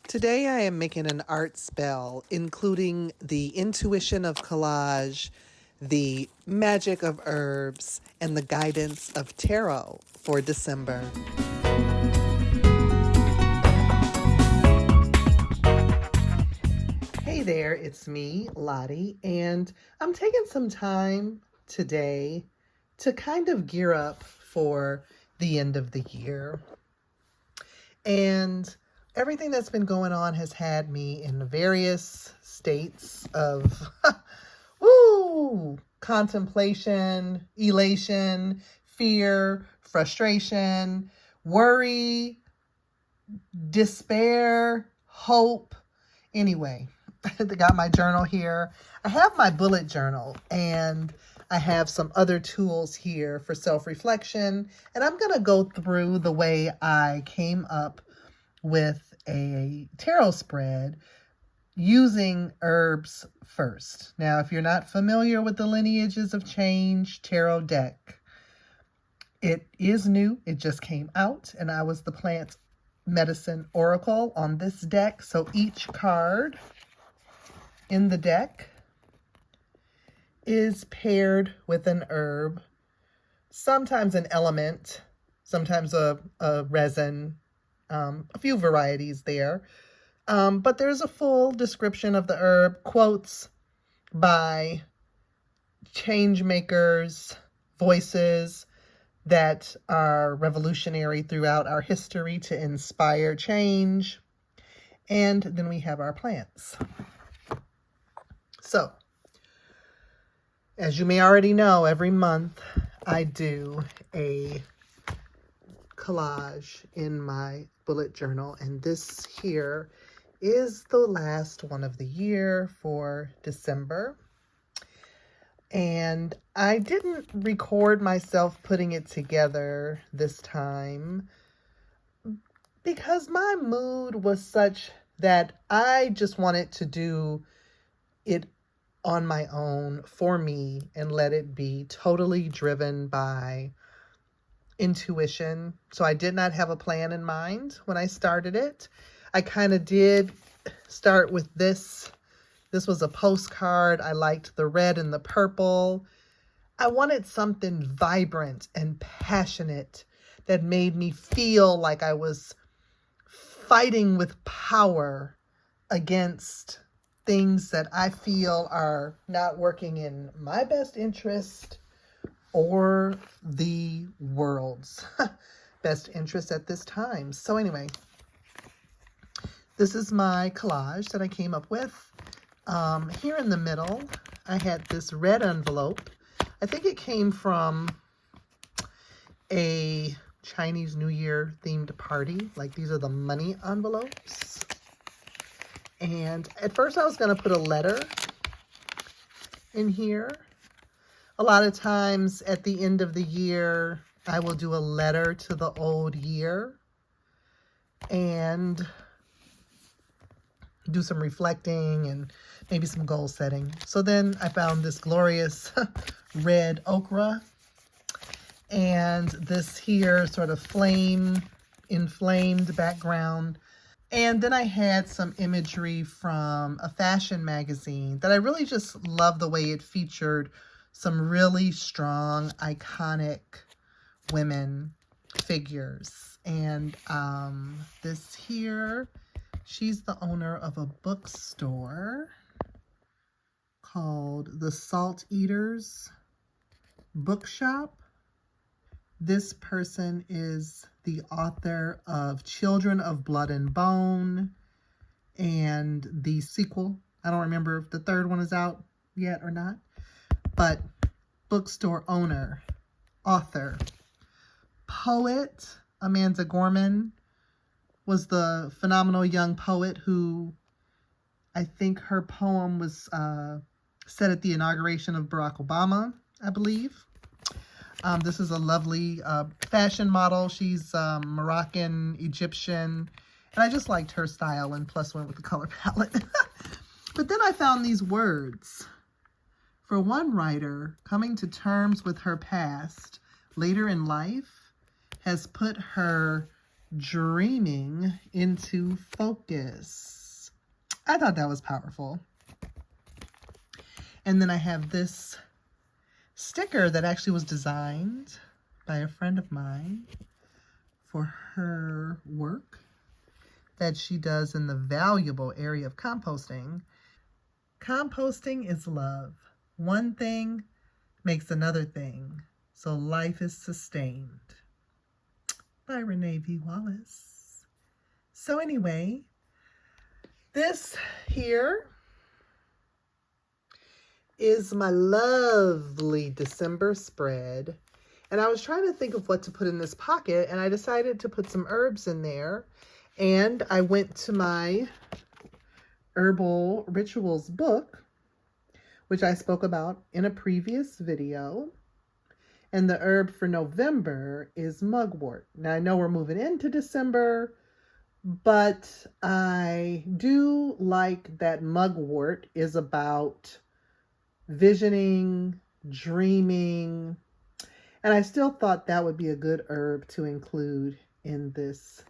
Today I am making an art spell, including the intuition of collage, the magic of herbs, and the guidance of tarot for December. Hey there, it's me, Lottie, and I'm taking some time today to kind of gear up for the end of the year. And everything that's been going on has had me in various states of contemplation, elation, fear, frustration, worry, despair, hope. Anyway, I got my journal here. I have my bullet journal, and I have some other tools here for self-reflection, and I'm going to go through the way I came up with a tarot spread using herbs first. Now, if you're not familiar with the Lineages of Change Tarot deck, it is new. It just came out, and I was the plant medicine oracle on this deck. So each card in the deck is paired with an herb, sometimes an element, sometimes a resin, a few varieties there. But there's a full description of the herb, quotes by change makers, voices that are revolutionary throughout our history to inspire change. And then we have our plants. So, as you may already know, every month I do a collage in my bullet journal, and this here is the last one of the year for December. And I didn't record myself putting it together this time because my mood was such that I just wanted to do it on my own for me and let it be totally driven by intuition. So I did not have a plan in mind when I started it. I kind of did start with this. This was a postcard. I liked the red and the purple. I wanted something vibrant and passionate that made me feel like I was fighting with power against things that I feel are not working in my best interest or the world's best interest at this time. So anyway, this is my collage that I came up with. Here in the middle, I had this red envelope. I think it came from a Chinese New Year themed party. Like, these are the money envelopes. And at first I was going to put a letter in here. A lot of times at the end of the year, I will do a letter to the old year and do some reflecting and maybe some goal setting. So then I found this glorious red ochre and this here sort of inflamed background. And then I had some imagery from a fashion magazine that I really just love the way it featured some really strong, iconic women figures. And this here, she's the owner of a bookstore called the Salt Eaters Bookshop. This person is the author of Children of Blood and Bone and the sequel. I don't remember if the third one is out yet or not, but bookstore owner, author, poet. Amanda Gorman was the phenomenal young poet who, I think her poem was said at the inauguration of Barack Obama, I believe. This is a lovely fashion model. She's Moroccan, Egyptian, and I just liked her style and plus went with the color palette. But then I found these words. For one writer, coming to terms with her past later in life has put her dreaming into focus. I thought that was powerful. And then I have this sticker that actually was designed by a friend of mine for her work that she does in the valuable area of composting. Composting is love. One thing makes another thing, so life is sustained. By Renee V. Wallace. So anyway, this here is my lovely December spread. And I was trying to think of what to put in this pocket, and I decided to put some herbs in there. And I went to my Herbal Rituals book, which I spoke about in a previous video. And the herb for November is mugwort. Now, I know we're moving into December, but I do like that mugwort is about visioning, dreaming, and I still thought that would be a good herb to include in this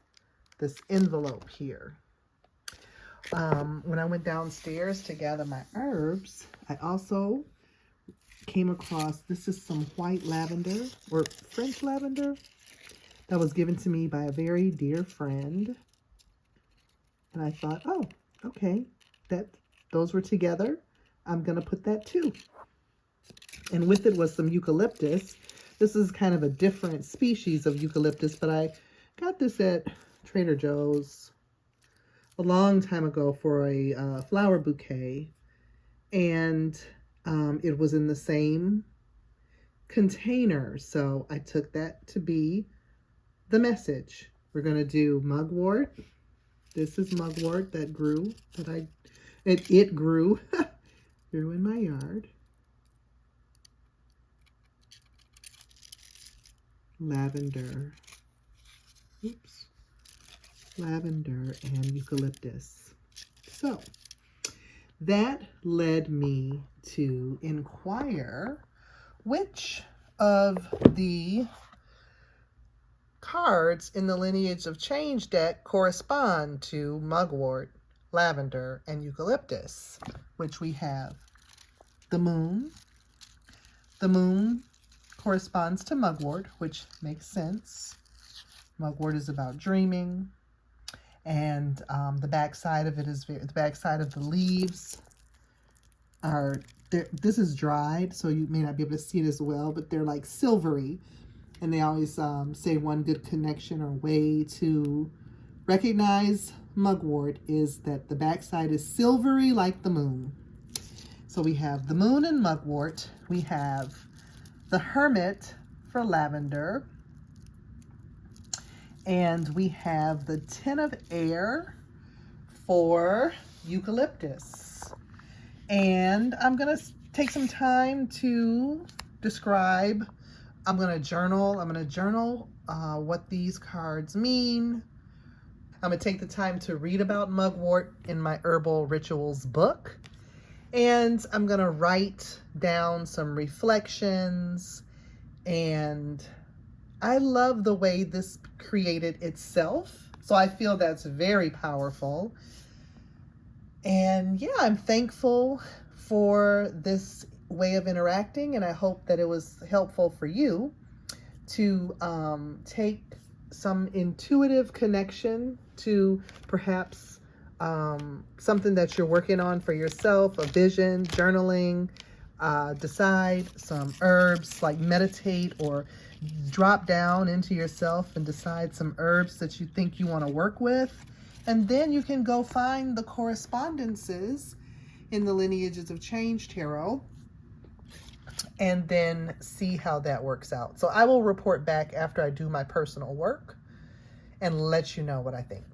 envelope here. When I went downstairs to gather my herbs, I also came across, this is some white lavender or French lavender that was given to me by a very dear friend. And I thought, oh, okay, those were together. I'm going to put that too. And with it was some eucalyptus. This is kind of a different species of eucalyptus, but I got this at Trader Joe's a long time ago for a flower bouquet. And it was in the same container. So I took that to be the message. We're going to do mugwort. This is mugwort that grew, it grew, grew in my yard. Lavender, lavender and eucalyptus. So that led me to inquire which of the cards in the Lineage of Change deck correspond to mugwort, lavender, and eucalyptus, which we have the moon. The moon corresponds to mugwort, which makes sense. Mugwort is about dreaming, and the backside of it is the backside of the leaves are there. This is dried, so you may not be able to see it as well, but they're like silvery. And they always say one good connection or way to recognize mugwort is that the backside is silvery like the moon. So we have the moon and mugwort. We have the hermit for lavender. And we have the 10 of air for eucalyptus. And I'm going to take some time to describe. I'm going to journal what these cards mean. I'm going to take the time to read about mugwort in my Herbal Rituals book. And I'm going to write down some reflections. And I love the way this created itself. So I feel that's very powerful. And yeah, I'm thankful for this way of interacting, and I hope that it was helpful for you to take some intuitive connection to perhaps something that you're working on for yourself, a vision, journaling, decide some herbs, like meditate or drop down into yourself and decide some herbs that you think you want to work with. And then you can go find the correspondences in the Lineages of Change Tarot and then see how that works out. So I will report back after I do my personal work and let you know what I think.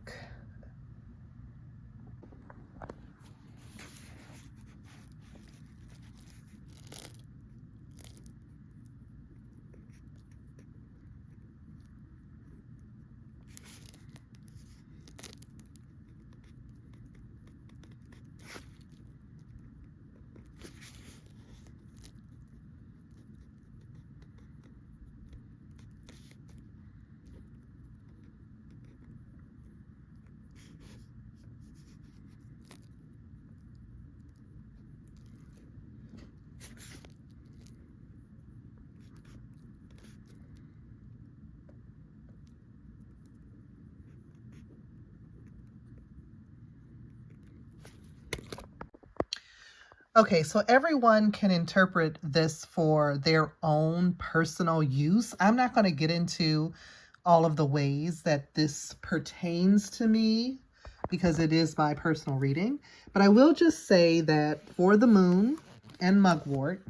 Okay, so everyone can interpret this for their own personal use. I'm not going to get into all of the ways that this pertains to me because it is my personal reading. But I will just say that for the moon and mugwort,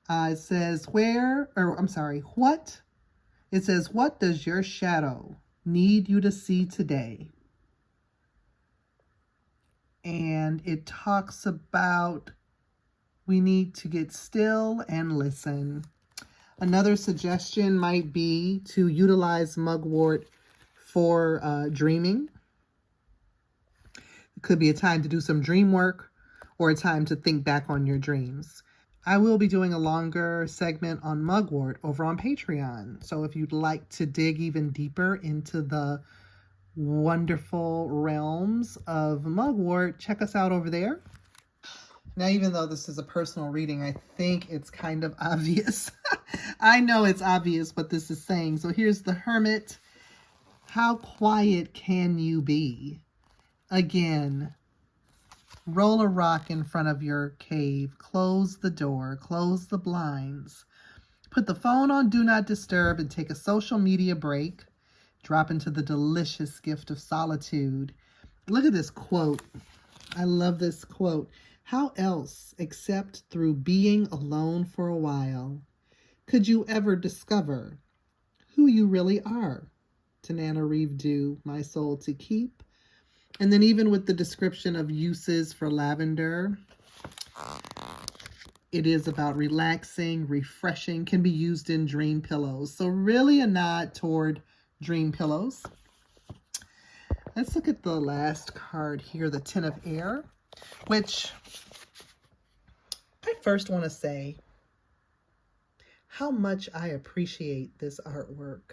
it says what? It says, what does your shadow need you to see today? And it talks about we need to get still and listen. Another suggestion might be to utilize mugwort for dreaming. It could be a time to do some dream work or a time to think back on your dreams. I will be doing a longer segment on mugwort over on Patreon. So if you'd like to dig even deeper into the wonderful realms of mugwort, check us out over there. Now, even though this is a personal reading, I think it's kind of obvious. I know it's obvious what this is saying. So here's the Hermit. How quiet can you be? Again, roll a rock in front of your cave. Close the door. Close the blinds. Put the phone on Do Not Disturb and take a social media break. Drop into the delicious gift of solitude. Look at this quote. I love this quote. How else except through being alone for a while could you ever discover who you really are? Tananarive do, my soul to keep. And then even with the description of uses for lavender, it is about relaxing, refreshing, can be used in dream pillows. So really a nod toward dream pillows. Let's look at the last card here, the Ten of Air, which I first want to say how much I appreciate this artwork.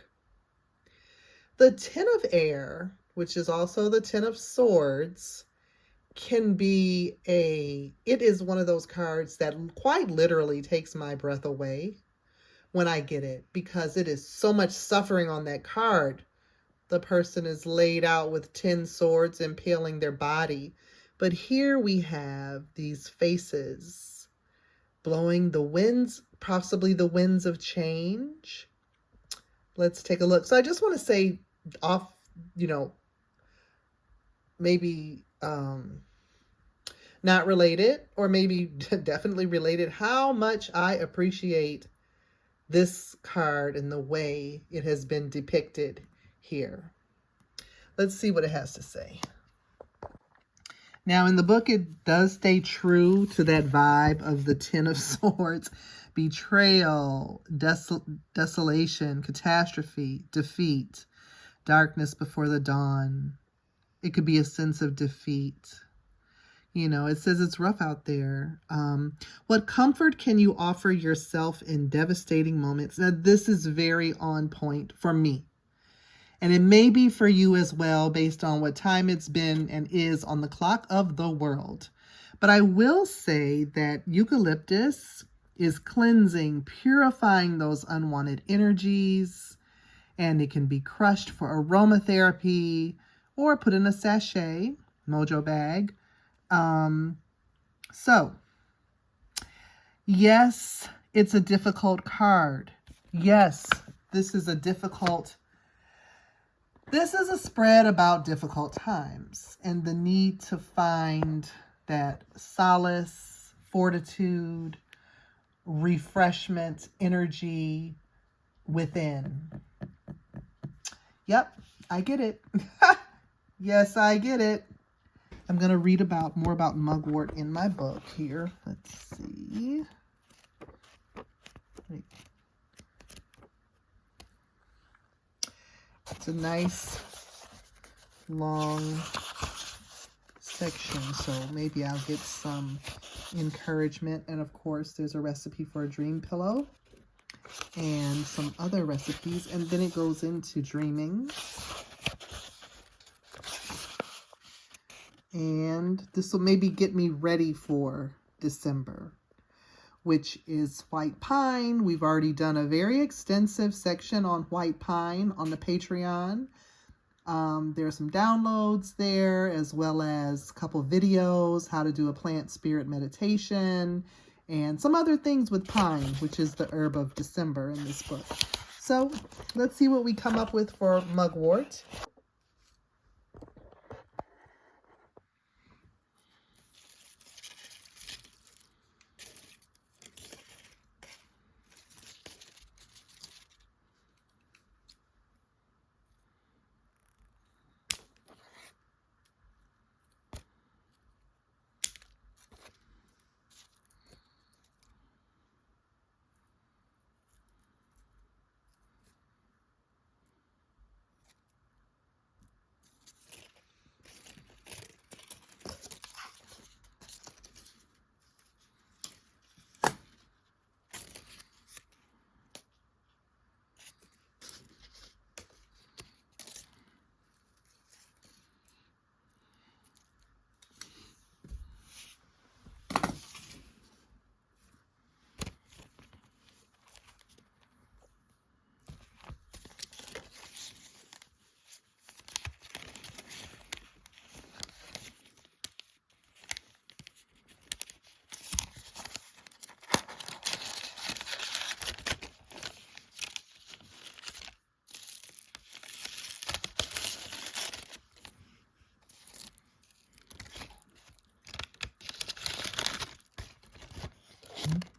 The Ten of Air, which is also the Ten of Swords, can be it is one of those cards that quite literally takes my breath away when I get it, because it is so much suffering on that card. The person is laid out with 10 swords impaling their body. But here we have these faces blowing the winds, possibly the winds of change. Let's take a look. So I just want to say off, maybe not related, or maybe definitely related, how much I appreciate this card and the way it has been depicted here. Let's see what it has to say. Now, in the book, it does stay true to that vibe of the Ten of Swords. Betrayal, desolation, catastrophe, defeat, darkness before the dawn. It could be a sense of defeat. It says it's rough out there. What comfort can you offer yourself in devastating moments? Now, this is very on point for me. And it may be for you as well, based on what time it's been and is on the clock of the world. But I will say that eucalyptus is cleansing, purifying those unwanted energies, and it can be crushed for aromatherapy or put in a sachet, mojo bag. So, yes, it's a difficult card. Yes, this is a spread about difficult times and the need to find that solace, fortitude, refreshment, energy within. Yep, I get it. Yes, I get it. I'm going to read more about mugwort in my book here. Let's see. It's a nice long section, so maybe I'll get some encouragement. And of course, there's a recipe for a dream pillow and some other recipes. And then it goes into dreaming. And this will maybe get me ready for December, which is white pine. We've already done a very extensive section on white pine on the Patreon. There are some downloads there, as well as a couple videos, how to do a plant spirit meditation, and some other things with pine, which is the herb of December in this book. So let's see what we come up with for mugwort.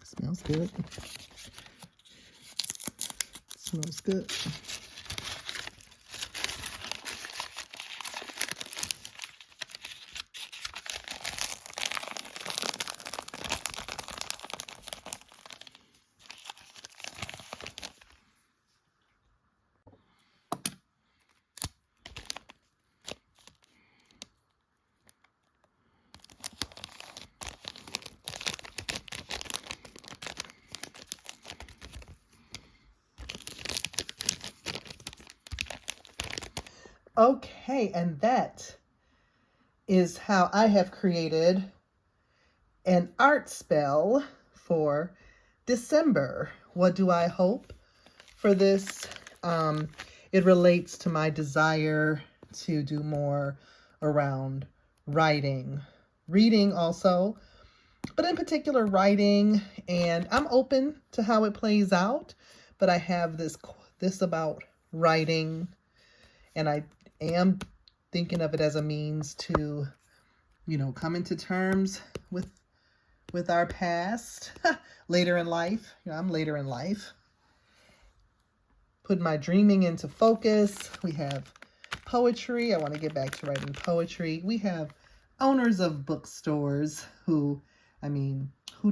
Smells good. Smells good. Okay, and that is how I have created an art spell for December. What do I hope for this? It relates to my desire to do more around writing, reading also, but in particular writing, and I'm open to how it plays out, but I have this about writing, and I am thinking of it as a means to, come into terms with our past later in life. I'm later in life. Put my dreaming into focus. We have poetry. I want to get back to writing poetry. We have owners of bookstores who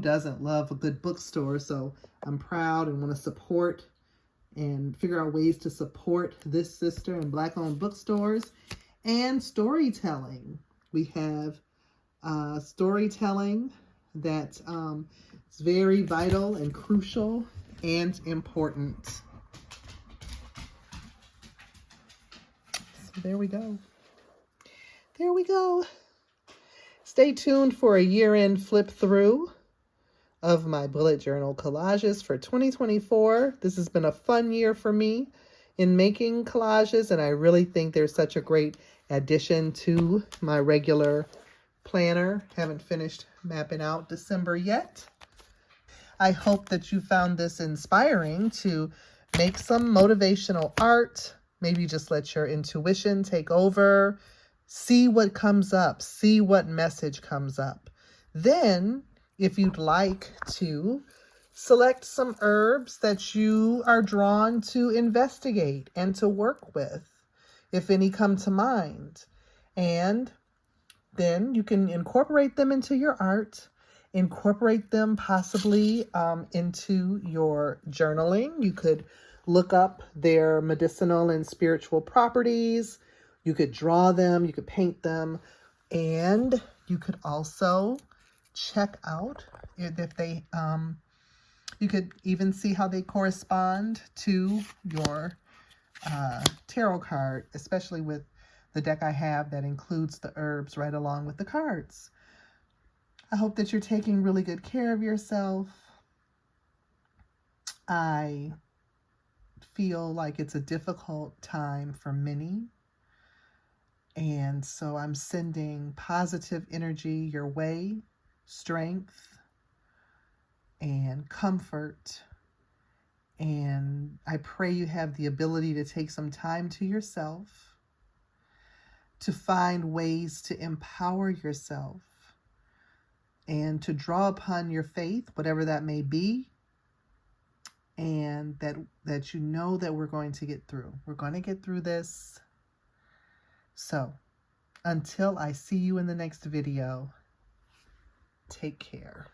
doesn't love a good bookstore? So I'm proud and want to support and figure out ways to support this sister and Black-owned bookstores. And storytelling. We have storytelling that is very vital and crucial and important. So there we go. There we go. Stay tuned for a year-end flip through of my bullet journal collages for 2024. This has been a fun year for me in making collages, and I really think they're such a great addition to my regular planner. Haven't finished mapping out December yet. I hope that you found this inspiring to make some motivational art. Maybe just let your intuition take over. See what comes up. See what message comes up. Then, if you'd like to, select some herbs that you are drawn to investigate and to work with, if any come to mind. And then you can incorporate them into your art, incorporate them possibly into your journaling. You could look up their medicinal and spiritual properties. You could draw them, you could paint them, and you could also check out if they, you could even see how they correspond to your tarot card, especially with the deck I have that includes the herbs right along with the cards. I hope that you're taking really good care of yourself. I feel like it's a difficult time for many. And so I'm sending positive energy your way, strength and comfort. And I pray you have the ability to take some time to yourself, to find ways to empower yourself, and to draw upon your faith, whatever that may be, and that you know that we're going to get through. We're going to get through this. So, until I see you in the next video, take care.